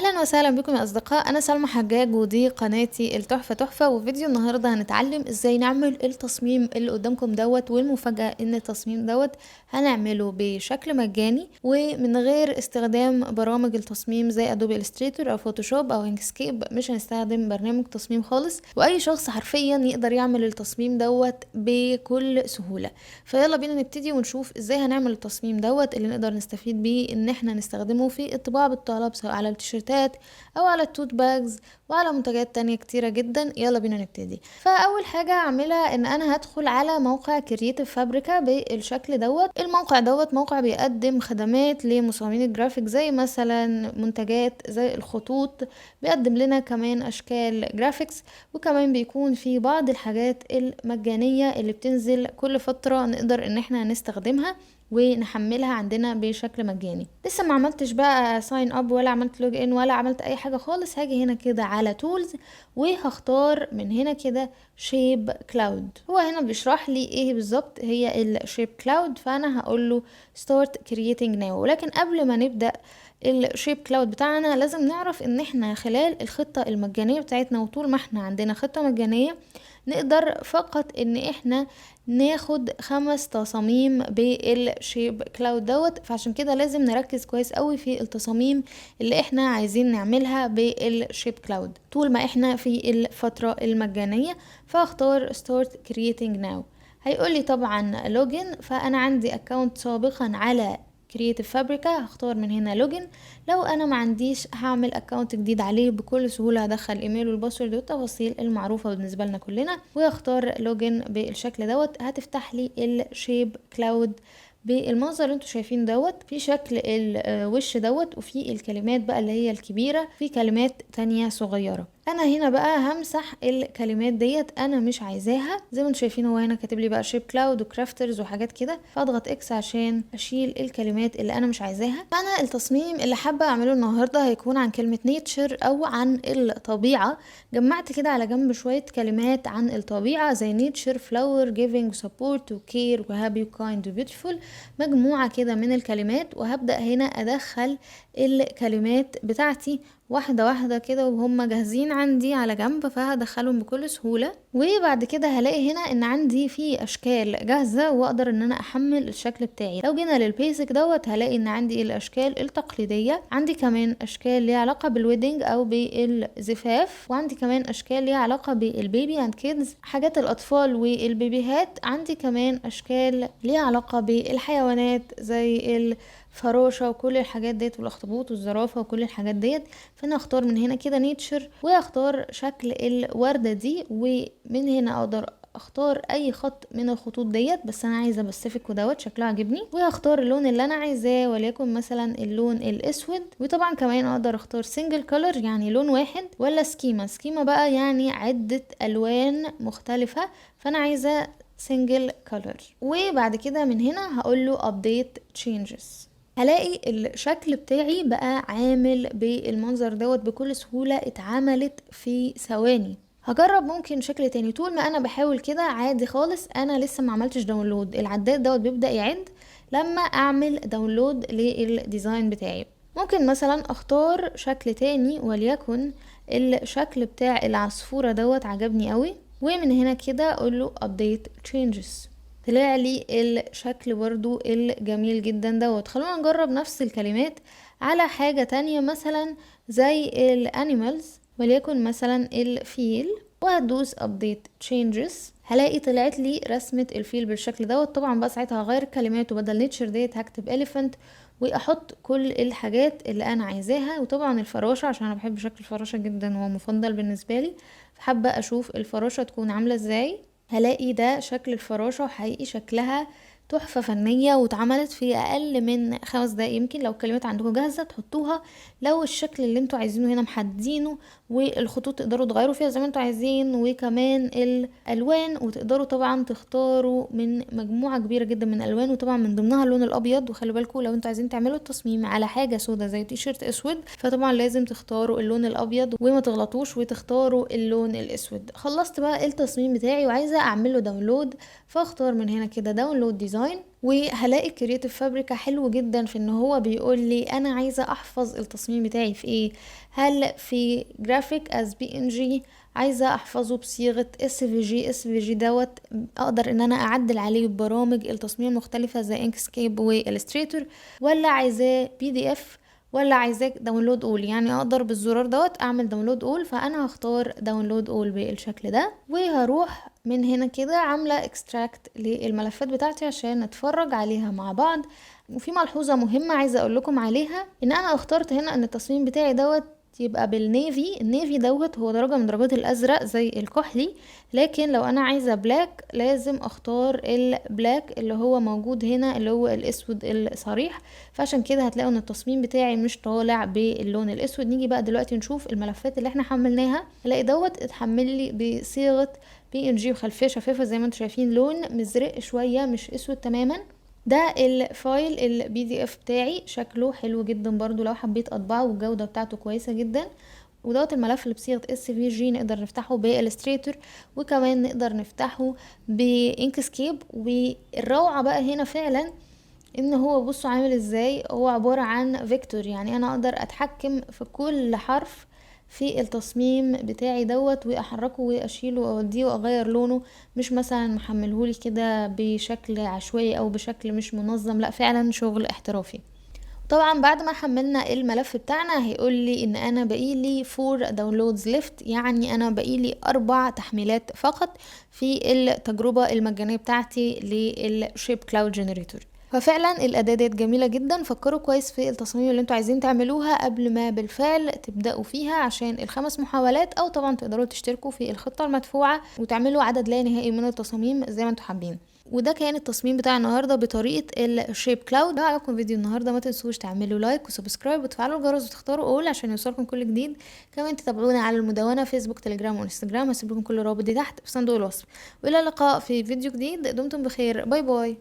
اهلا وسهلا بكم يا اصدقاء، انا سلمى حجاج ودي قناتي التحفه تحفه. وفي فيديو النهارده هنتعلم ازاي نعمل التصميم اللي قدامكم دوت. والمفاجاه ان التصميم دوت هنعمله بشكل مجاني ومن غير استخدام برامج التصميم زي ادوبي الستريتور او فوتوشوب او انكسكيب. مش هنستخدم برنامج تصميم خالص، واي شخص حرفيا يقدر يعمل التصميم دوت بكل سهوله. فيلا بينا نبتدي ونشوف ازاي هنعمل التصميم دوت اللي نقدر نستفيد بيه ان احنا نستخدمه في الطباعه بالطلب، سواء على التيشيرتات او على التوت باجز وعلى منتجات تانية كتيرة جدا. يلا بينا نبتدي. فاول حاجة هعملها ان انا هدخل على موقع كرييتيف فابريكا بالشكل دوت. الموقع دوت موقع بيقدم خدمات لمصممين الجرافيك، زي مثلا منتجات زي الخطوط، بيقدم لنا كمان اشكال جرافيكس، وكمان بيكون في بعض الحاجات المجانية اللي بتنزل كل فترة نقدر ان احنا نستخدمها ونحملها عندنا بشكل مجاني. لسه ما عملتش بقى ساين اب ولا عملت لوج ان ولا عملت اي حاجه خالص. هاجي هنا كده على تولز وهختار من هنا كده شيب كلاود. هو هنا بيشرح لي ايه بالظبط هي الشيب كلاود، فانا هقول له ستارت كرييتنج ناو. ولكن قبل ما نبدا الشيب كلاود بتاعنا لازم نعرف ان احنا خلال الخطه المجانيه بتاعتنا، وطول ما احنا عندنا خطه مجانيه نقدر فقط ان احنا ناخد 5 تصاميم بالشيب كلاود دوت. فعشان كده لازم نركز كويس قوي في التصاميم اللي احنا عايزين نعملها بالشيب كلاود طول ما احنا في الفترة المجانية. فاختار start creating now. هيقولي طبعا لوجن، فانا عندي اكونت سابقا على كرييتيف فابريكا، هختار من هنا لوجن. لو انا ما عنديش هعمل اكونت جديد عليه بكل سهوله، هدخل ايميل والباسورد والتفاصيل المعروفه بالنسبه لنا كلنا واختار لوجن بالشكل دوت. هتفتح لي الشيب كلاود بالمنظر اللي انتوا شايفين دوت، في شكل الوش دوت، وفي الكلمات بقى اللي هي الكبيره، في كلمات تانية صغيره. انا هنا بقى همسح الكلمات ديت، انا مش عايزاها. زي ما انتم شايفين هو هنا كاتب لي بقى شيب كلاود وكرافترز وحاجات كده، فاضغط اكس عشان اشيل الكلمات اللي انا مش عايزاها. فانا التصميم اللي حابه اعمله النهارده هيكون عن كلمه نيتشر او عن الطبيعه. جمعت كده على جنب شويه كلمات عن الطبيعه زي نيتشر، فلاور، جيفينج، سبورت، وكير، وهابي، وكايند، وبيوتيفول. مجموعه كده من الكلمات، وهبدا هنا ادخل الكلمات بتاعتي واحدة واحدة كده وهم جاهزين عندي على جنب، فهدخلهم بكل سهولة. وبعد كده هلاقي هنا ان عندي في اشكال جاهزة واقدر ان انا احمل الشكل بتاعي. لو جينا للبيسك دوت هلاقي ان عندي الاشكال التقليدية، عندي كمان اشكال ليها علاقة بالويدنج او بالزفاف، وعندي كمان اشكال ليها علاقة بالبيبي اند كيدز، حاجات الاطفال والبيبيهات. عندي كمان اشكال ليها علاقة بالحيوانات زي الفراشة وكل الحاجات ديت، والاخطبوط والزرافة وكل الحاجات ديت. فانا اختار من هنا كده نيتشر واختار شكل الوردة دي، ومن هنا اقدر اختار اي خط من الخطوط ديت، بس انا عايزه باسيفيك ودوت شكله عاجبني، وهختار اللون اللي انا عايزاه وليكن مثلا اللون الاسود. وطبعا كمان اقدر اختار سنجل كولر يعني لون واحد، ولا سكيما بقى يعني عدة الوان مختلفة، فانا عايزه سنجل كولر. وبعد كده من هنا هقول له update changes. هلاقي الشكل بتاعي بقى عامل بالمنظر دوت بكل سهولة، اتعملت في ثواني. هجرب ممكن شكل تاني. طول ما انا بحاول كده عادي خالص، انا لسه ما عملتش داونلود. العداد دوت بيبدأ يعد لما اعمل داونلود للديزاين بتاعي. ممكن مثلا اختار شكل تاني، وليكن الشكل بتاع العصفورة دوت عجبني قوي، ومن هنا كده اقول له update changes. طلع لي الشكل برضو الجميل جدا دوت. خلونا نجرب نفس الكلمات على حاجة تانية، مثلا زي الانيمالز وليكن مثلا الفيل، وهدوس update changes. هلاقي طلعت لي رسمة الفيل بالشكل دوت. طبعا بقى ساعتها هغير الكلمات، وبدل نيتشر ديت هكتب elephant، واحط كل الحاجات اللي انا عايزاها. وطبعا الفراشة عشان انا بحب شكل الفراشة جدا وهو مفضل بالنسبة لي، فحابة اشوف الفراشة تكون عاملة ازاي. هلاقي ده شكل الفراشة، وحقيقي شكلها تحفة فنية واتعملت في اقل من 5 دقايق. يمكن لو الكلمات عندكم جاهزة تحطوها، لو الشكل اللي انتوا عايزينه هنا محددينه، والخطوط تقدروا تغيروا فيها زي ما انتوا عايزين، وكمان الالوان. وتقدروا طبعا تختاروا من مجموعة كبيرة جدا من الالوان، وطبعا من ضمنها اللون الابيض. وخلوا بالكم لو انتوا عايزين تعملوا التصميم على حاجة سودة زي تيشيرت اسود، فطبعا لازم تختاروا اللون الابيض وما تغلطوش وتختاروا اللون الاسود. خلصت بقى التصميم بتاعي وعايزة اعمله داونلود، فاختار من هنا كده داونلود ديزاين. ديزاين، وهلاقي كرياتيف فابريكا حلو جدا في ان هو بيقول لي انا عايزه احفظ التصميم بتاعي في ايه، هل في جرافيك از بي ان جي، عايزه احفظه بصيغه اس في جي. اس في جي دوت اقدر ان انا اعدل عليه ببرامج التصميم المختلفه زي انكسكيب والستريتور، ولا عايزاه بي دي اف، ولا عايزاك داونلود اول. يعني اقدر بالزرار دوت اعمل داونلود اول، فانا هختار داونلود اول بالشكل ده، وهروح من هنا كده عامله اكستراكت للملفات بتاعتي عشان نتفرج عليها مع بعض. وفي ملحوظه مهمه عايزه اقول لكم عليها، ان انا اخترت هنا ان التصميم بتاعي دوت يبقى بالنيفي. النيفي دوت هو درجة من درجات الازرق زي الكحلي، لكن لو انا عايزة بلاك لازم اختار البلاك اللي هو موجود هنا اللي هو الاسود الصريح. فعشان كده هتلاقوا ان التصميم بتاعي مش طالع باللون الاسود. نيجي بقى دلوقتي نشوف الملفات اللي احنا حملناها. هلاقي دوت اتحمل لي بصيغة بي ان جي وخلفية شفافة زي ما انتم شايفين، لون مزرق شوية مش اسود تماما. ده الفايل البي دي اف بتاعي، شكله حلو جدا برضو لو حبيت اطبعه، والجودة بتاعته كويسة جدا. ودوت الملف اللي بصيغة اس في جي نقدر نفتحه بالستريتور، وكمان نقدر نفتحه بانكسكيب. والروعة بقى هنا فعلا ان هو بصوا عامل ازاي، هو عبارة عن فيكتور. يعني انا اقدر اتحكم في كل حرف في التصميم بتاعي دوت، واحركه واشيله واوديه واغير لونه، مش مثلا محملهولي كده بشكل عشوائي او بشكل مش منظم، لا فعلا شغل احترافي. طبعا بعد ما حملنا الملف بتاعنا هيقول لي ان انا بقيلي 4 داونلودز ليفت، يعني انا بقيلي 4 تحميلات فقط في التجربة المجانية بتاعتي للشيب كلاود جنريتور. ففعلا الاداة ديت جميلة جدا. فكروا كويس في التصاميم اللي انتوا عايزين تعملوها قبل ما بالفعل تبدأوا فيها، عشان ال5 محاولات، او طبعا تقدروا تشتركوا في الخطة المدفوعة وتعملوا عدد لا نهائي من التصاميم زي ما انتوا حابين. وده كان التصميم بتاع النهارده بطريقه الشيب كلاود. لو عجبكم فيديو النهارده ما تنسوش تعملوا لايك وسبسكرايب وتفعلوا الجرس وتختاروا اول عشان يوصلكم كل جديد. كمان تتابعونا على المدونه فيسبوك تليجرام وانستجرام، هسيب لكم كل الروابط دي تحت في صندوق الوصف. والى اللقاء في فيديو جديد، دمتم بخير، باي باي.